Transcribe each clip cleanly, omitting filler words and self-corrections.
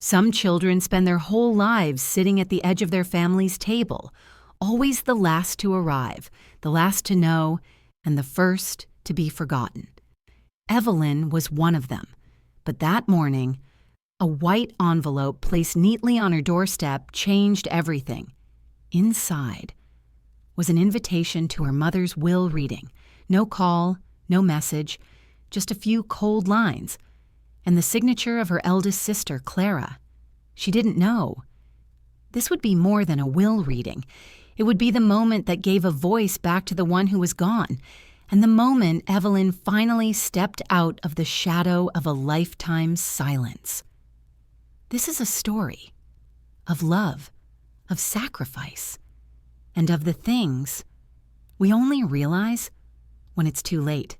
Some children spend their whole lives sitting at the edge of their family's table, always the last to arrive, the last to know, and the first to be forgotten. Evelyn was one of them, but that morning, a white envelope placed neatly on her doorstep changed everything. Inside was an invitation to her mother's will reading. No call, no message, just a few cold lines, and the signature of her eldest sister, Clara. She didn't know. This would be more than a will reading. It would be the moment that gave a voice back to the one who was gone, and the moment Evelyn finally stepped out of the shadow of a lifetime's silence. This is a story of love, of sacrifice, and of the things we only realize when it's too late.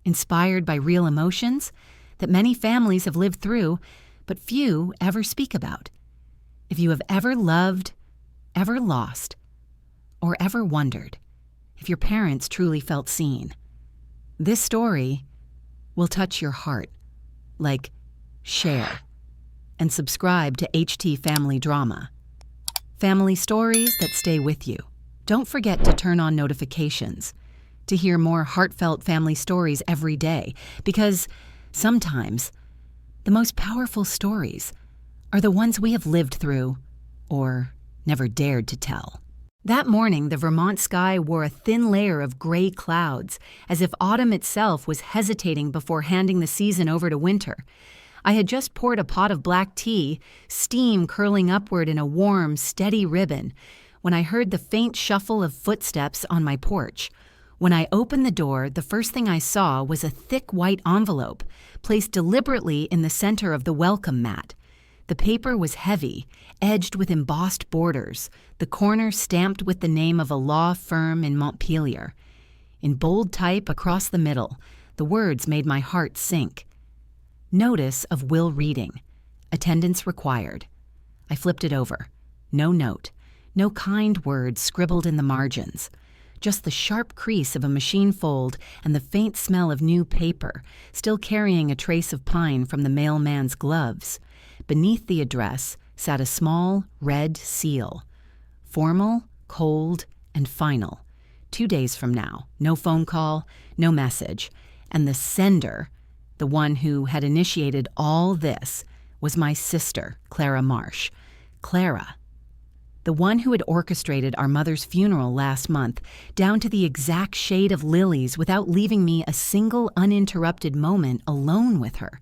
Inspired by real emotions that many families have lived through, but few ever speak about. If you have ever loved, ever lost, or ever wondered if your parents truly felt seen, this story will touch your heart. Like, share, and subscribe to HT Family Drama. Family stories that stay with you. Don't forget to turn on notifications to hear more heartfelt family stories every day, because sometimes the most powerful stories are the ones we have lived through or never dared to tell. That morning, the Vermont sky wore a thin layer of gray clouds, as if autumn itself was hesitating before handing the season over to winter. I had just poured a pot of black tea, steam curling upward in a warm, steady ribbon, when I heard the faint shuffle of footsteps on my porch. When I opened the door, the first thing I saw was a thick white envelope placed deliberately in the center of the welcome mat. The paper was heavy, edged with embossed borders, the corner stamped with the name of a law firm in Montpelier. In bold type across the middle, the words made my heart sink. Notice of will reading. Attendance required. I flipped it over. No note. No kind words scribbled in the margins. Just the sharp crease of a machine fold and the faint smell of new paper, still carrying a trace of pine from the mailman's gloves. Beneath the address sat a small, red seal. Formal, cold, and final. 2 days from now. No phone call, no message. And the sender, the one who had initiated all this, was my sister, Clara Marsh. Clara, the one who had orchestrated our mother's funeral last month, down to the exact shade of lilies without leaving me a single uninterrupted moment alone with her.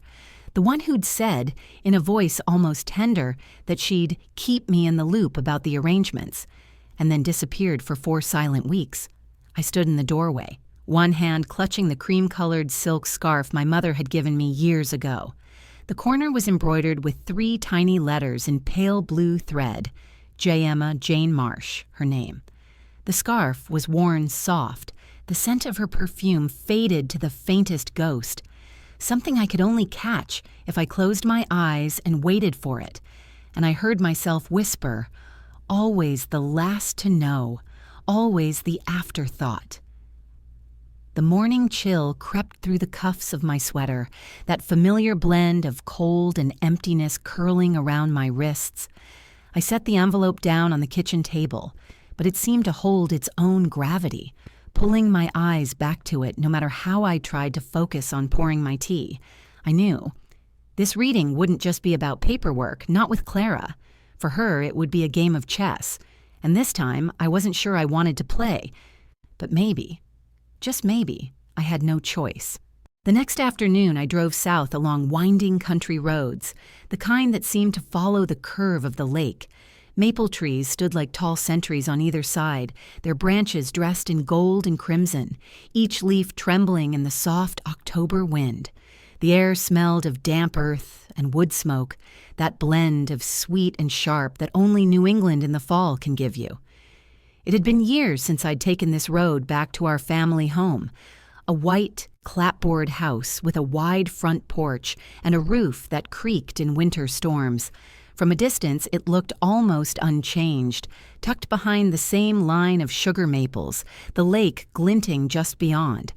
The one who'd said, in a voice almost tender, that she'd keep me in the loop about the arrangements, and then disappeared for 4 silent weeks. I stood in the doorway, one hand clutching the cream-colored silk scarf my mother had given me years ago. The corner was embroidered with 3 tiny letters in pale blue thread. J. Emma Jane Marsh, her name. The scarf was worn soft. The scent of her perfume faded to the faintest ghost. Something I could only catch if I closed my eyes and waited for it. And I heard myself whisper, always the last to know, always the afterthought. The morning chill crept through the cuffs of my sweater, that familiar blend of cold and emptiness curling around my wrists. I set the envelope down on the kitchen table, but it seemed to hold its own gravity, pulling my eyes back to it no matter how I tried to focus on pouring my tea. I knew. This reading wouldn't just be about paperwork, not with Clara. For her, it would be a game of chess, and this time I wasn't sure I wanted to play. But maybe, just maybe, I had no choice. The next afternoon, I drove south along winding country roads, the kind that seemed to follow the curve of the lake. Maple trees stood like tall sentries on either side, their branches dressed in gold and crimson, each leaf trembling in the soft October wind. The air smelled of damp earth and wood smoke, that blend of sweet and sharp that only New England in the fall can give you. It had been years since I'd taken this road back to our family home, a white, clapboard house with a wide front porch and a roof that creaked in winter storms. From a distance, it looked almost unchanged, tucked behind the same line of sugar maples, the lake glinting just beyond.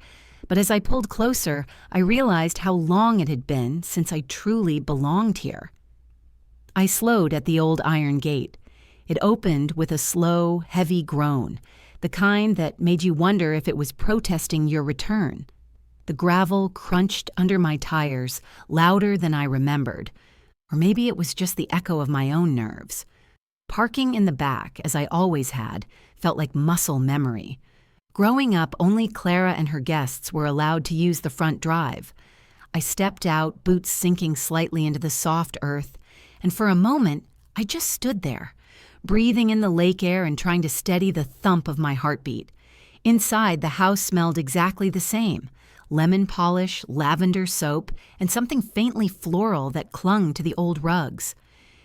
But as I pulled closer, I realized how long it had been since I truly belonged here. I slowed at the old iron gate. It opened with a slow, heavy groan, the kind that made you wonder if it was protesting your return. The gravel crunched under my tires, louder than I remembered. Or maybe it was just the echo of my own nerves. Parking in the back, as I always had, felt like muscle memory. Growing up, only Clara and her guests were allowed to use the front drive. I stepped out, boots sinking slightly into the soft earth, and for a moment, I just stood there, breathing in the lake air and trying to steady the thump of my heartbeat. Inside, the house smelled exactly the same: lemon polish, lavender soap, and something faintly floral that clung to the old rugs.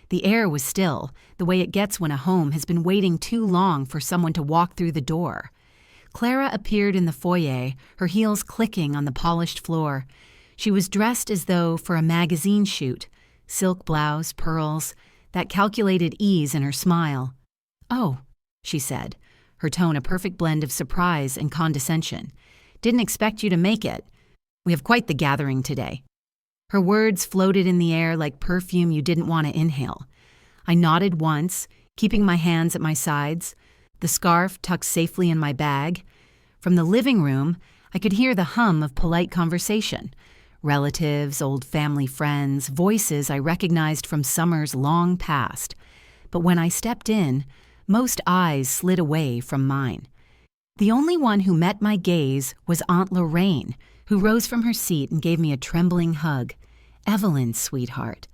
The air was still, the way it gets when a home has been waiting too long for someone to walk through the door. Clara appeared in the foyer, her heels clicking on the polished floor. She was dressed as though for a magazine shoot: silk blouse, pearls, that calculated ease in her smile. "Oh," she said, her tone a perfect blend of surprise and condescension. "Didn't expect you to make it. We have quite the gathering today." Her words floated in the air like perfume you didn't want to inhale. I nodded once, keeping my hands at my sides, the scarf tucked safely in my bag. From the living room, I could hear the hum of polite conversation. Relatives, old family friends, voices I recognized from summers long past. But when I stepped in, most eyes slid away from mine. The only one who met my gaze was Aunt Lorraine, who rose from her seat and gave me a trembling hug. "Evelyn, sweetheart,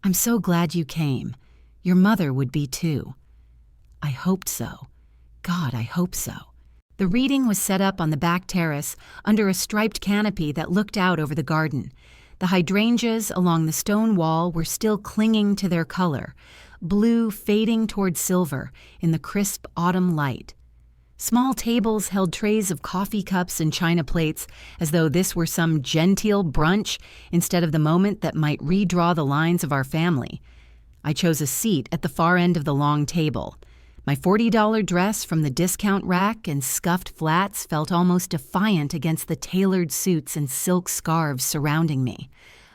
I'm so glad you came. Your mother would be too." I hoped so. God, I hope so. The reading was set up on the back terrace under a striped canopy that looked out over the garden. The hydrangeas along the stone wall were still clinging to their color, blue fading toward silver in the crisp autumn light. Small tables held trays of coffee cups and china plates, as though this were some genteel brunch instead of the moment that might redraw the lines of our family. I chose a seat at the far end of the long table. My $40 dress from the discount rack and scuffed flats felt almost defiant against the tailored suits and silk scarves surrounding me.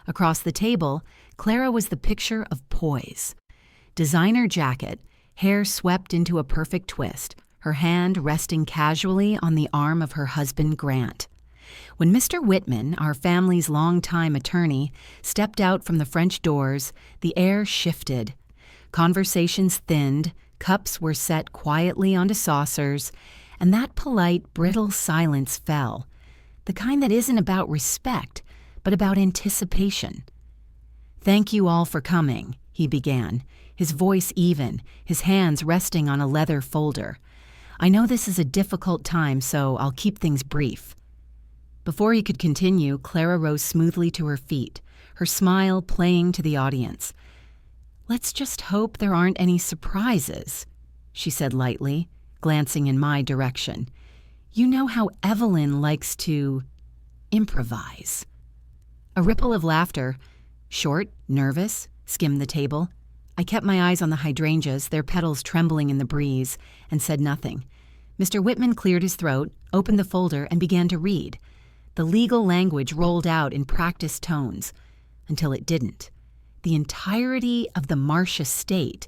Across the table, Clara was the picture of poise. Designer jacket, hair swept into a perfect twist, her hand resting casually on the arm of her husband, Grant. When Mr. Whitman, our family's longtime attorney, stepped out from the French doors, the air shifted. Conversations thinned, cups were set quietly onto saucers, and that polite, brittle silence fell, the kind that isn't about respect, but about anticipation. "Thank you all for coming," he began, his voice even, his hands resting on a leather folder. "I know this is a difficult time, so I'll keep things brief." Before he could continue, Clara rose smoothly to her feet, her smile playing to the audience. "Let's just hope there aren't any surprises," she said lightly, glancing in my direction. "You know how Evelyn likes to improvise." A ripple of laughter, short, nervous, skimmed the table. I kept my eyes on the hydrangeas, their petals trembling in the breeze, and said nothing. Mr. Whitman cleared his throat, opened the folder, and began to read. The legal language rolled out in practiced tones, until it didn't. The entirety of the Marsh estate,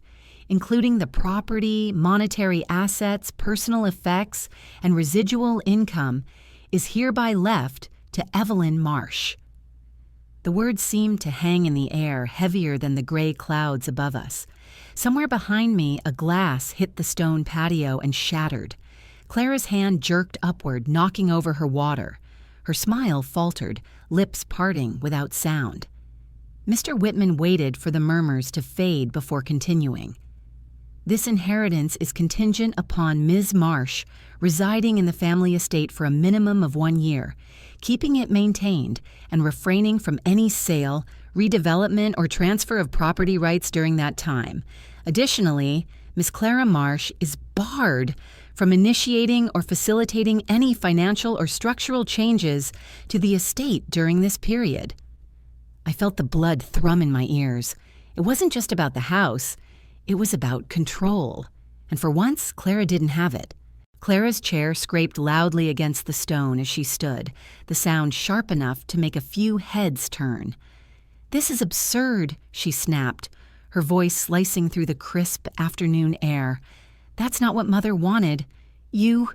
including the property, monetary assets, personal effects, and residual income, is hereby left to Evelyn Marsh. The words seemed to hang in the air, heavier than the gray clouds above us. Somewhere behind me, a glass hit the stone patio and shattered. Clara's hand jerked upward, knocking over her water. Her smile faltered, lips parting without sound. Mr. Whitman waited for the murmurs to fade before continuing. "This inheritance is contingent upon Ms. Marsh residing in the family estate for a minimum of 1 year, keeping it maintained, and refraining from any sale, redevelopment, or transfer of property rights during that time. Additionally, Ms. Clara Marsh is barred from initiating or facilitating any financial or structural changes to the estate during this period." I felt the blood thrum in my ears. It wasn't just about the house. It was about control. And for once, Clara didn't have it. Clara's chair scraped loudly against the stone as she stood, the sound sharp enough to make a few heads turn. "This is absurd," she snapped, her voice slicing through the crisp afternoon air. "That's not what Mother wanted. You—"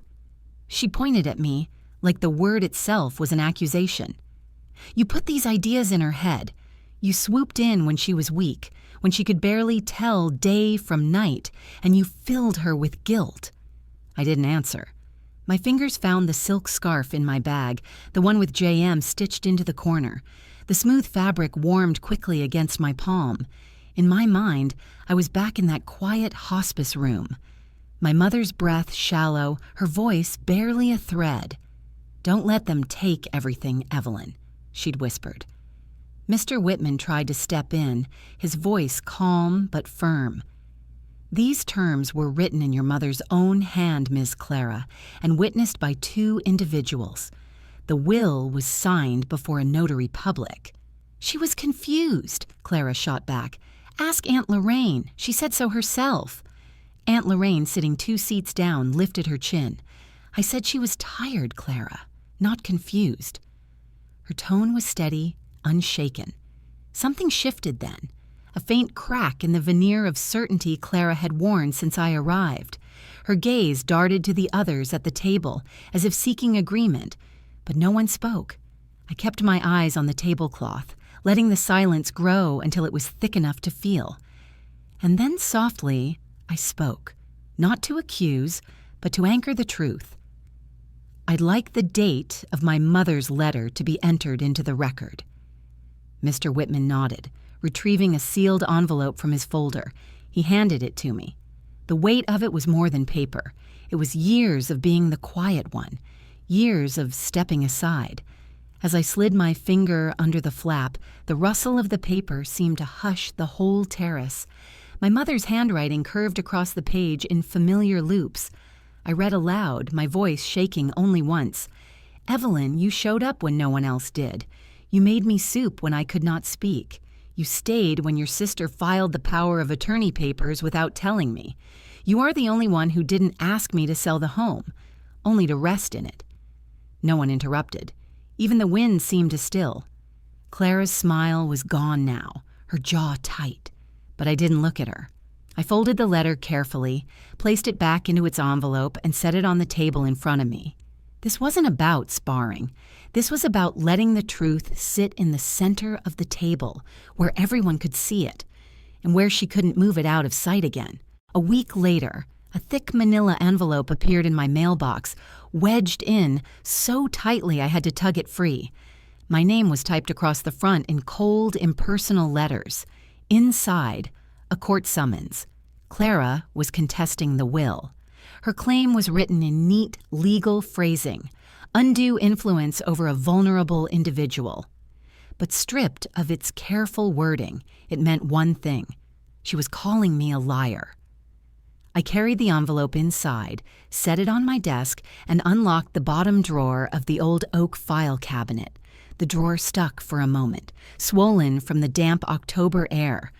She pointed at me, like the word itself was an accusation. "You put these ideas in her head. You swooped in when she was weak, when she could barely tell day from night, and you filled her with guilt." I didn't answer. My fingers found the silk scarf in my bag, the one with JM stitched into the corner. The smooth fabric warmed quickly against my palm. In my mind, I was back in that quiet hospice room. My mother's breath shallow, her voice barely a thread. "Don't let them take everything, Evelyn," she'd whispered. Mr. Whitman tried to step in, his voice calm but firm. "These terms were written in your mother's own hand, Miss Clara, and witnessed by 2 individuals. The will was signed before a notary public." "She was confused," Clara shot back. "Ask Aunt Lorraine. She said so herself." Aunt Lorraine, sitting 2 seats down, lifted her chin. "I said she was tired, Clara, not confused." Her tone was steady, unshaken. Something shifted then, a faint crack in the veneer of certainty Clara had worn since I arrived. Her gaze darted to the others at the table, as if seeking agreement, but no one spoke. I kept my eyes on the tablecloth, letting the silence grow until it was thick enough to feel. And then softly, I spoke, not to accuse, but to anchor the truth. "I'd like the date of my mother's letter to be entered into the record." Mr. Whitman nodded, retrieving a sealed envelope from his folder. He handed it to me. The weight of it was more than paper. It was years of being the quiet one, years of stepping aside. As I slid my finger under the flap, the rustle of the paper seemed to hush the whole terrace. My mother's handwriting curved across the page in familiar loops. I read aloud, my voice shaking only once. "Evelyn, you showed up when no one else did. You made me soup when I could not speak. You stayed when your sister filed the power of attorney papers without telling me. You are the only one who didn't ask me to sell the home, only to rest in it." No one interrupted. Even the wind seemed to still. Clara's smile was gone now, her jaw tight, but I didn't look at her. I folded the letter carefully, placed it back into its envelope, and set it on the table in front of me. This wasn't about sparring. This was about letting the truth sit in the center of the table, where everyone could see it, and where she couldn't move it out of sight again. A week later, a thick manila envelope appeared in my mailbox, wedged in so tightly I had to tug it free. My name was typed across the front in cold, impersonal letters. Inside, a court summons. Clara was contesting the will. Her claim was written in neat, legal phrasing, undue influence over a vulnerable individual. But stripped of its careful wording, it meant one thing. She was calling me a liar. I carried the envelope inside, set it on my desk, and unlocked the bottom drawer of the old oak file cabinet. The drawer stuck for a moment, swollen from the damp October air.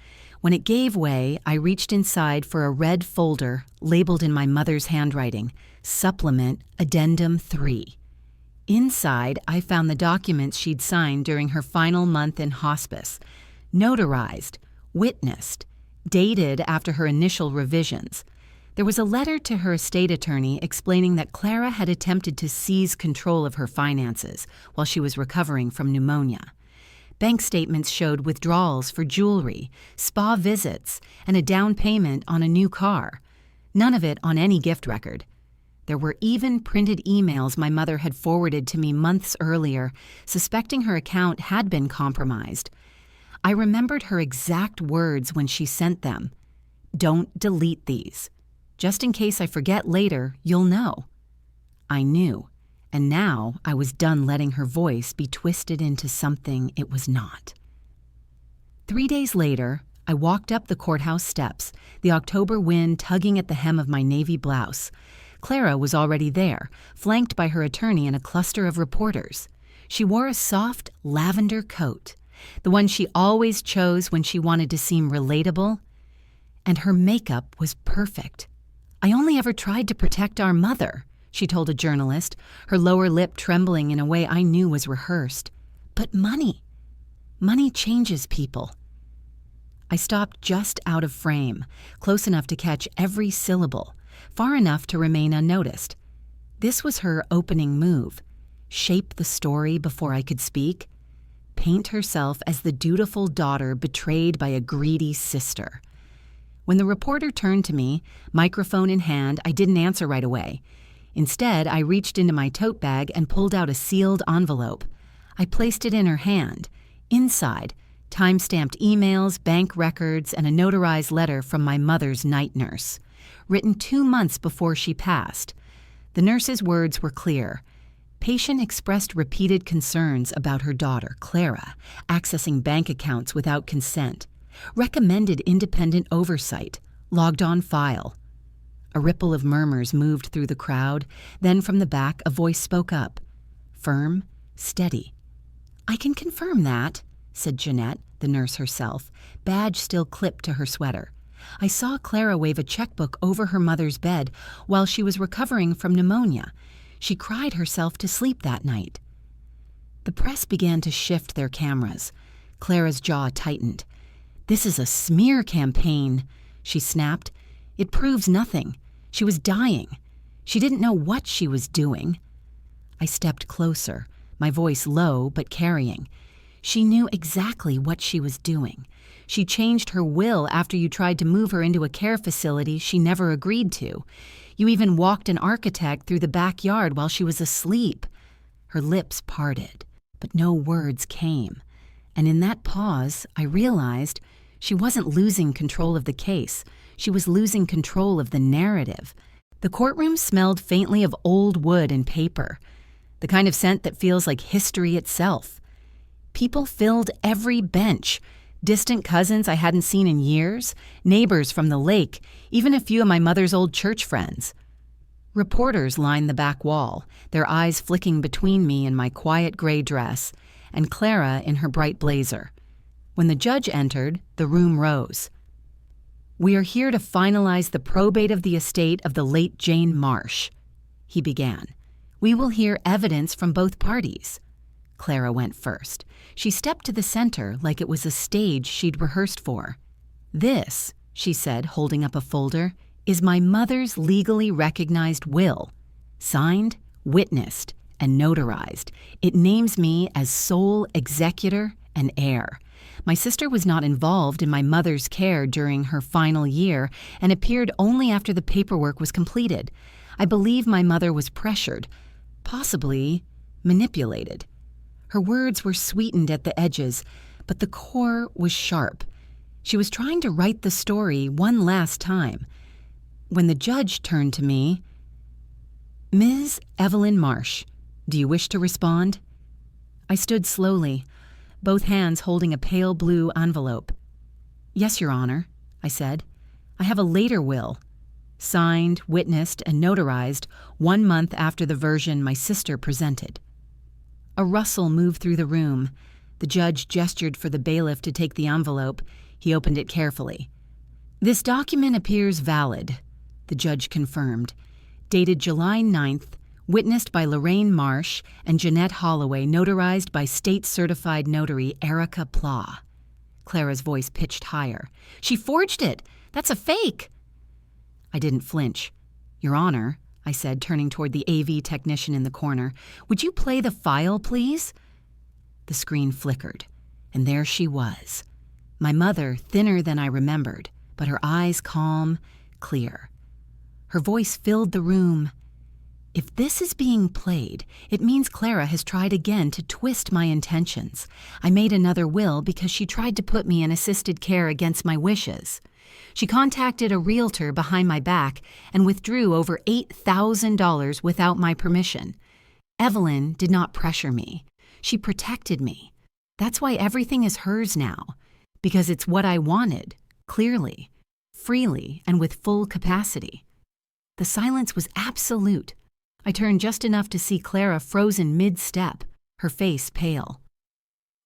When it gave way, I reached inside for a red folder labeled in my mother's handwriting, Supplement Addendum 3. Inside, I found the documents she'd signed during her final month in hospice, notarized, witnessed, dated after her initial revisions. There was a letter to her estate attorney explaining that Clara had attempted to seize control of her finances while she was recovering from pneumonia. Bank statements showed withdrawals for jewelry, spa visits, and a down payment on a new car. None of it on any gift record. There were even printed emails my mother had forwarded to me months earlier, suspecting her account had been compromised. I remembered her exact words when she sent them. "Don't delete these. Just in case I forget later, you'll know." I knew. And now I was done letting her voice be twisted into something it was not. 3 days later, I walked up the courthouse steps, the October wind tugging at the hem of my navy blouse. Clara was already there, flanked by her attorney and a cluster of reporters. She wore a soft lavender coat, the one she always chose when she wanted to seem relatable, and her makeup was perfect. "I only ever tried to protect our mother," she told a journalist, her lower lip trembling in a way I knew was rehearsed. "But money changes people." I stopped just out of frame, close enough to catch every syllable, far enough to remain unnoticed. This was her opening move. Shape the story before I could speak. Paint herself as the dutiful daughter betrayed by a greedy sister. When the reporter turned to me, microphone in hand, I didn't answer right away. Instead, I reached into my tote bag and pulled out a sealed envelope. I placed it in her hand. Inside, time-stamped emails, bank records, and a notarized letter from my mother's night nurse, written 2 months before she passed. The nurse's words were clear. Patient expressed repeated concerns about her daughter, Clara, accessing bank accounts without consent. Recommended independent oversight. Logged on file. A ripple of murmurs moved through the crowd. Then from the back, a voice spoke up. Firm, steady. "I can confirm that," said Jeanette, the nurse herself, badge still clipped to her sweater. "I saw Clara wave a checkbook over her mother's bed while she was recovering from pneumonia. She cried herself to sleep that night." The press began to shift their cameras. Clara's jaw tightened. "This is a smear campaign," she snapped. "It proves nothing. She was dying. She didn't know what she was doing." I stepped closer, my voice low but carrying. "She knew exactly what she was doing. She changed her will after you tried to move her into a care facility she never agreed to. You even walked an architect through the backyard while she was asleep." Her lips parted, but no words came. And in that pause, I realized she wasn't losing control of the case. She was losing control of the narrative. The courtroom smelled faintly of old wood and paper, the kind of scent that feels like history itself. People filled every bench. Distant cousins I hadn't seen in years, neighbors from the lake, even a few of my mother's old church friends. Reporters lined the back wall, their eyes flicking between me in my quiet gray dress and Clara in her bright blazer. When the judge entered, the room rose. "We are here to finalize the probate of the estate of the late Jane Marsh," he began. "We will hear evidence from both parties." Clara went first. She stepped to the center like it was a stage she'd rehearsed for. "This," she said, holding up a folder, "is my mother's legally recognized will. Signed, witnessed, and notarized. It names me as sole executor and heir. My sister was not involved in my mother's care during her final year and appeared only after the paperwork was completed. I believe my mother was pressured, possibly manipulated. Her words were sweetened at the edges, but the core was sharp. She was trying to write the story one last time. When the judge turned to me, "Ms. Evelyn Marsh, do you wish to respond?" I stood slowly, both hands holding a pale blue envelope. "Yes, Your Honor," I said. "I have a later will, signed, witnessed, and notarized 1 month after the version my sister presented." A rustle moved through the room. The judge gestured for the bailiff to take the envelope. He opened it carefully. "This document appears valid," the judge confirmed. "Dated July 9th, witnessed by Lorraine Marsh and Jeanette Holloway, notarized by state-certified notary Erica Plah." Clara's voice pitched higher. "She forged it! That's a fake!" I didn't flinch. "Your Honor," I said, turning toward the AV technician in the corner, "would you play the file, please?" The screen flickered, and there she was. My mother, thinner than I remembered, but her eyes calm, clear. Her voice filled the room. "If this is being played, it means Clara has tried again to twist my intentions. I made another will because she tried to put me in assisted care against my wishes. She contacted a realtor behind my back and withdrew over $8,000 without my permission. Evelyn did not pressure me. She protected me. That's why everything is hers now, because it's what I wanted, clearly, freely, and with full capacity." The silence was absolute. I turned just enough to see Clara frozen mid-step, her face pale.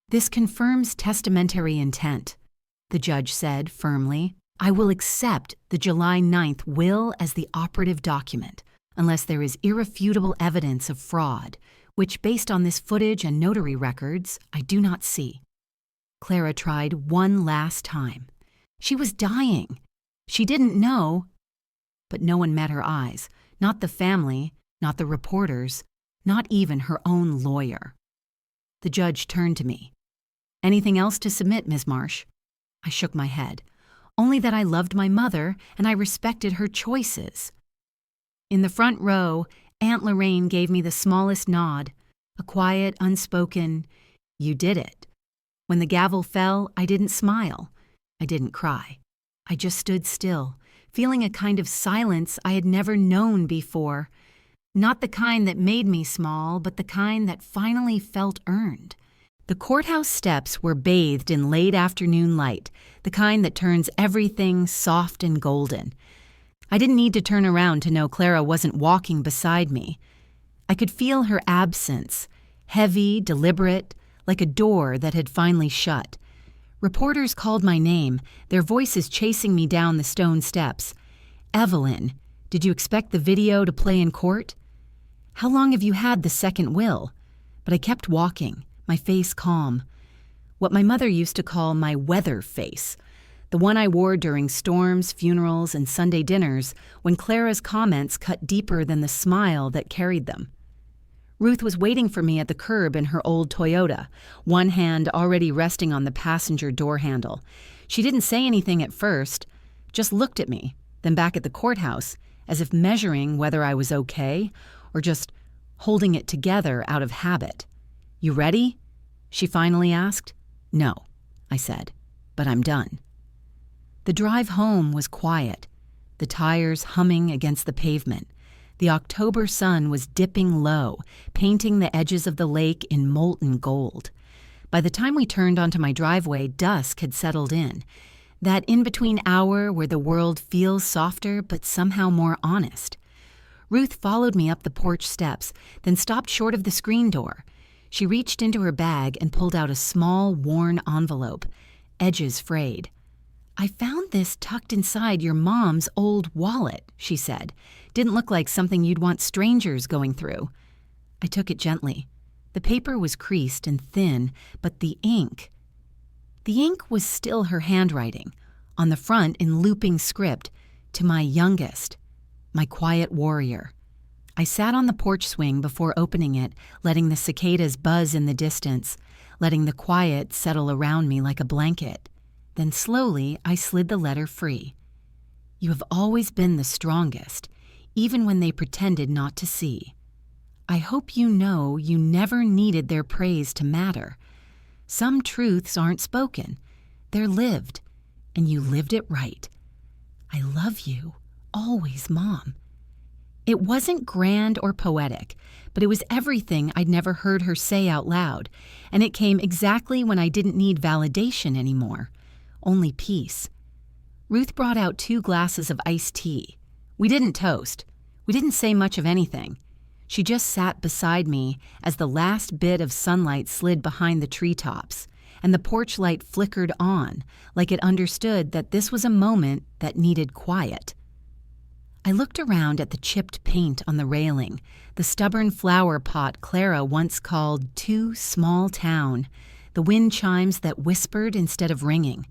"This confirms testamentary intent," the judge said firmly. "I will accept the July 9th will as the operative document, unless there is irrefutable evidence of fraud, which, based on this footage and notary records, I do not see." Clara tried one last time. She was dying. She didn't know, but no one met her eyes. Not the family, not the reporters, not even her own lawyer. The judge turned to me. "Anything else to submit, Ms. Marsh?" I shook my head. Only that I loved my mother and I respected her choices. In the front row, Aunt Lorraine gave me the smallest nod, a quiet, unspoken, "You did it." When the gavel fell, I didn't smile. I didn't cry. I just stood still, feeling a kind of silence I had never known before. Not the kind that made me small, but the kind that finally felt earned. The courthouse steps were bathed in late afternoon light, the kind that turns everything soft and golden. I didn't need to turn around to know Clara wasn't walking beside me. I could feel her absence, heavy, deliberate, like a door that had finally shut. Reporters called my name, their voices chasing me down the stone steps. "Evelyn, did you expect the video to play in court? How long have you had the second will?" But I kept walking, my face calm. What my mother used to call my weather face, the one I wore during storms, funerals, and Sunday dinners when Clara's comments cut deeper than the smile that carried them. Ruth was waiting for me at the curb in her old Toyota, one hand already resting on the passenger door handle. She didn't say anything at first, just looked at me, then back at the courthouse, as if measuring whether I was okay or just holding it together out of habit. "You ready?" she finally asked. "No," I said, "but I'm done." The drive home was quiet, the tires humming against the pavement. The October sun was dipping low, painting the edges of the lake in molten gold. By the time we turned onto my driveway, dusk had settled in, that in-between hour where the world feels softer but somehow more honest. Ruth followed me up the porch steps, then stopped short of the screen door. She reached into her bag and pulled out a small, worn envelope, edges frayed. "I found this tucked inside your mom's old wallet," she said. "Didn't look like something you'd want strangers going through." I took it gently. The paper was creased and thin, but the ink was still her handwriting, on the front in looping script, "To my youngest, my quiet warrior." I sat on the porch swing before opening it, letting the cicadas buzz in the distance, letting the quiet settle around me like a blanket. Then slowly I slid the letter free. "You have always been the strongest, even when they pretended not to see. I hope you know you never needed their praise to matter. Some truths aren't spoken, they're lived, and you lived it right. I love you, always, Mom." It wasn't grand or poetic, but it was everything I'd never heard her say out loud, and it came exactly when I didn't need validation anymore, only peace. Ruth brought out 2 glasses of iced tea. We didn't toast. We didn't say much of anything. She just sat beside me as the last bit of sunlight slid behind the treetops, and the porch light flickered on, like it understood that this was a moment that needed quiet. I looked around at the chipped paint on the railing, the stubborn flower pot Clara once called "too small town," the wind chimes that whispered instead of ringing.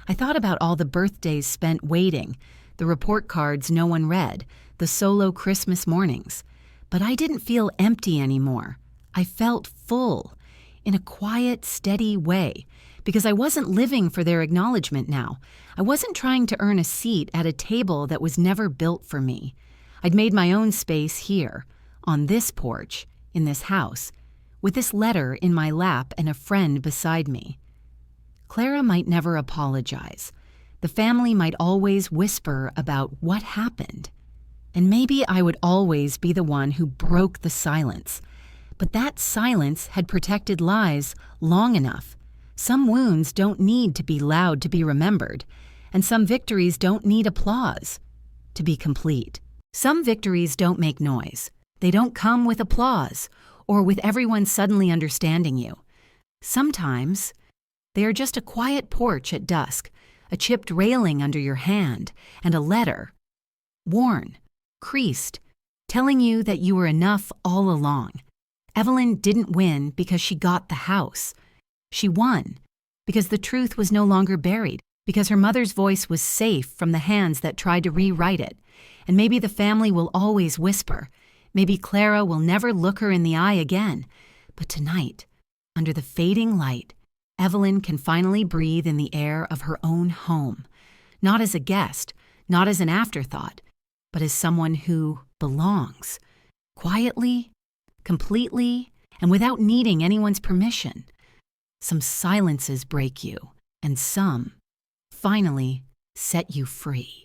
I thought about all the birthdays spent waiting, the report cards no one read, the solo Christmas mornings. But I didn't feel empty anymore. I felt full, in a quiet, steady way, because I wasn't living for their acknowledgement now. I wasn't trying to earn a seat at a table that was never built for me. I'd made my own space here, on this porch, in this house, with this letter in my lap and a friend beside me. Clara might never apologize. The family might always whisper about what happened. And maybe I would always be the one who broke the silence. But that silence had protected lies long enough. Some wounds don't need to be loud to be remembered, and some victories don't need applause to be complete. Some victories don't make noise. They don't come with applause or with everyone suddenly understanding you. Sometimes they are just a quiet porch at dusk, a chipped railing under your hand, and a letter, worn, creased, telling you that you were enough all along. Evelyn didn't win because she got the house. She won because the truth was no longer buried. because her mother's voice was safe from the hands that tried to rewrite it, and maybe the family will always whisper. Maybe Clara will never look her in the eye again. But tonight, under the fading light, Evelyn can finally breathe in the air of her own home, not as a guest, not as an afterthought, but as someone who belongs, quietly, completely, and without needing anyone's permission. Some silences break you, and some finally set you free.